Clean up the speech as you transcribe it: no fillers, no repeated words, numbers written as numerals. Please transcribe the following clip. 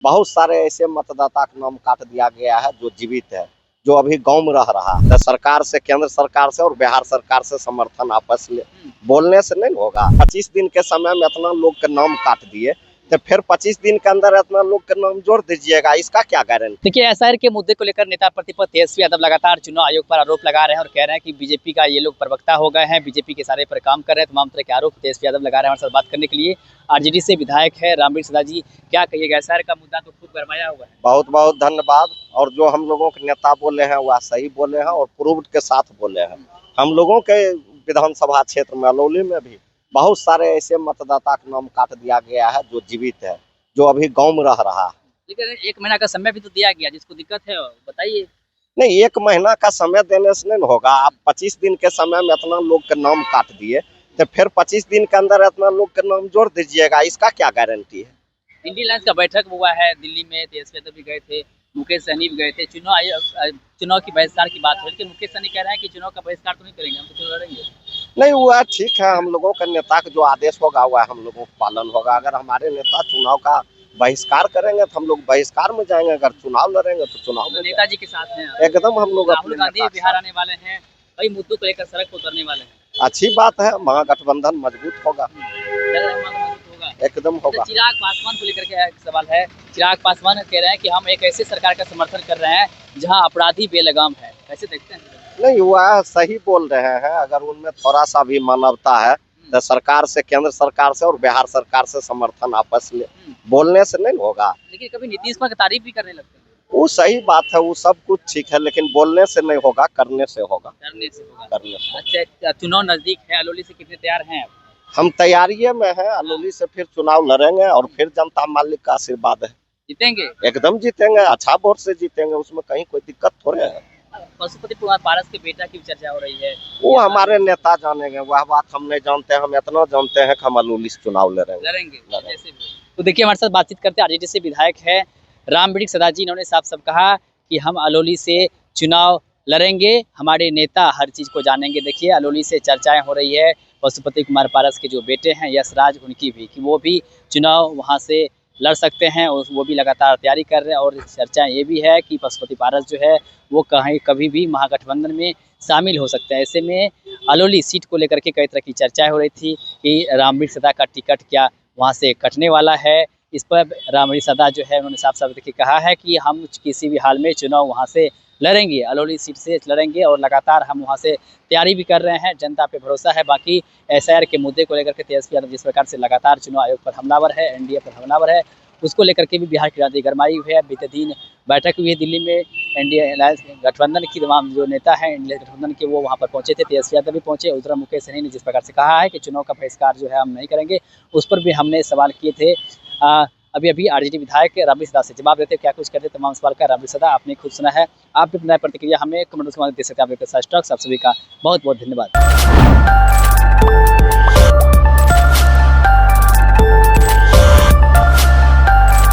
बहुत सारे ऐसे मतदाता का नाम काट दिया गया है जो जीवित है, जो अभी गांव में रह रहा है। तो सरकार से, केंद्र सरकार से और बिहार सरकार से समर्थन आपस में बोलने से नहीं होगा। 25 दिन के समय में इतना लोग के नाम काट दिए, तो फिर 25 दिन के अंदर इतना लोग के नाम जोड़ दीजिएगा, इसका क्या गारंटी? देखिए, एसआईआर के मुद्दे को लेकर नेता प्रतिपक्ष तेजस्वी यादव लगातार चुनाव आयोग पर आरोप लगा रहे हैं और कह रहे हैं कि बीजेपी का ये लोग प्रवक्ता हो गए हैं, बीजेपी के सारे पर काम कर रहे हैं। तमाम तरह के आरोप तेजस्वी यादव लगा रहे हैं। हमारे साथ बात करने के लिए आरजेडी से विधायक है रामवीर सदा जी, क्या कहिएगा? एसआईआर का मुद्दा तो खूब गरमाया हुआ है। बहुत बहुत धन्यवाद। और जो हम लोगों के नेता बोले हैं वह सही बोले हैं और प्रूफ के साथ बोले हैं। हम लोगों के विधानसभा क्षेत्र में अलौली में भी बहुत सारे ऐसे मतदाता का नाम काट दिया गया है जो जीवित है, जो अभी गांव में रह रहा है। लेकिन 1 महीना का समय भी तो दिया गया, जिसको दिक्कत है बताइए। नहीं, 1 महीना का समय देने से नहीं होगा। आप 25 दिन के समय में इतना लोग के नाम काट दिए, तो फिर 25 दिन के अंदर इतना लोग के नाम जोड़ दीजिएगा, इसका क्या गारंटी है? इंडियन अलायंस का बैठक हुआ है दिल्ली में, तेजस्वी यादव भी गए थे, मुकेश सहनी भी गए थे। चुनाव की बहिष्कार की बात है, लेकिन मुकेश सहनी कह रहे हैं कि चुनाव का बहिष्कार तो नहीं करेंगे, हम तो चुनाव लड़ेंगे। नहीं, हुआ ठीक है। हम लोगों का नेता का जो आदेश होगा वह हम लोगों को पालन होगा। अगर हमारे नेता चुनाव का बहिष्कार करेंगे तो हम लोग बहिष्कार में जाएंगे, अगर चुनाव लड़ेंगे तो चुनाव में नेताजी के साथ हैं एकदम हम लोग। राहुल गांधी बिहार आने वाले हैं, कई मुद्दों को लेकर सड़क पर उतरने वाले हैं। अच्छी बात है, महागठबंधन मजबूत होगा, होगा एकदम होगा। चिराग पासवान को लेकर के एक सवाल है। चिराग पासवान कह रहे हैं कि हम एक ऐसी सरकार का समर्थन कर रहे हैं जहां अपराधी बेलगाम है, कैसे देखते हैं? नहीं, वह सही बोल रहे हैं। अगर उनमें थोड़ा सा भी मानवता है तो सरकार से, केंद्र सरकार से और बिहार सरकार से समर्थन आपस में बोलने से नहीं होगा। लेकिन कभी नीतीश कुमार की तारीफ भी करने लगते हैं। वो सही बात है, वो सब कुछ ठीक है, लेकिन बोलने से नहीं होगा, करने से होगा। करने से होगा। करने से। अच्छा, चुनाव नजदीक है, अलौली से कितने तैयार हैं आप? हम तैयारी में हैं, अलौली से फिर चुनाव लड़ेंगे और फिर जनता मालिक का आशीर्वाद है, जीतेंगे? एकदम जीतेंगे, अच्छा वोट से जीतेंगे, उसमें कहीं कोई दिक्कत थोड़े है। पशुपति कुमार पारस के बेटा की चर्चा हो रही है, वो हमारे नेता जानेंगे, वह बात हम नहीं जानते। हम इतना जानते हैं कि हम अलौली से चुनाव लड़ेंगे जैसे भी। तो देखिए, हमारे साथ बातचीत करते हैं आरजेडी से विधायक है रामवीर सदा जी। इन्होंने साफ साफ कहा कि हम अलौली से चुनाव लड़ेंगे, हमारे नेता हर चीज़ को जानेंगे। देखिए, अलौली से चर्चाएं हो रही है पशुपति कुमार पारस के जो बेटे हैं यश राज, उनकी भी, कि वो भी चुनाव वहां से लड़ सकते हैं और वो भी लगातार तैयारी कर रहे हैं। और चर्चा ये भी है कि पशुपति पारस जो है वो कहीं कभी भी महागठबंधन में शामिल हो सकते हैं। ऐसे में अलौली सीट को लेकर के कई तरह की चर्चाएं हो रही थी कि रामवीर सदा का टिकट क्या वहाँ से कटने वाला है। इस पर रामवीर सदा जो है उन्होंने साफ साफ देखिए कहा है कि हम किसी भी हाल में चुनाव वहाँ से लड़ेंगे, अलौली सीट से लड़ेंगे और लगातार हम वहाँ से तैयारी भी कर रहे हैं, जनता पे भरोसा है। बाकी एसआईआर के मुद्दे को लेकर के तेजस्वी यादव जिस प्रकार से लगातार चुनाव आयोग पर हमलावर है, एनडीए पर हमलावर है, उसको लेकर के भी बिहार की राजनीति गरमाई हुई है। बीते दिन बैठक हुई है दिल्ली में, एनडीए अलायंस गठबंधन की तमाम जो नेता हैं एनडीए गठबंधन के, वो वहाँ पर पहुंचे थे। तेजस्वी यादव भी पहुंचे। उधर मुकेश सहनी ने जिस प्रकार से कहा है कि चुनाव का बहिष्कार जो है हम नहीं करेंगे, उस पर भी हमने सवाल किए थे। अभी आरजेडी विधायक रामवीर सदा से जवाब देते क्या कुछ कहते तमाम सवाल का रामवीर सदा आपने खुद सुना है। आप भी अपना प्रतिक्रिया हमें कमेंट में दे सकते हैं। आप सभी का बहुत बहुत धन्यवाद।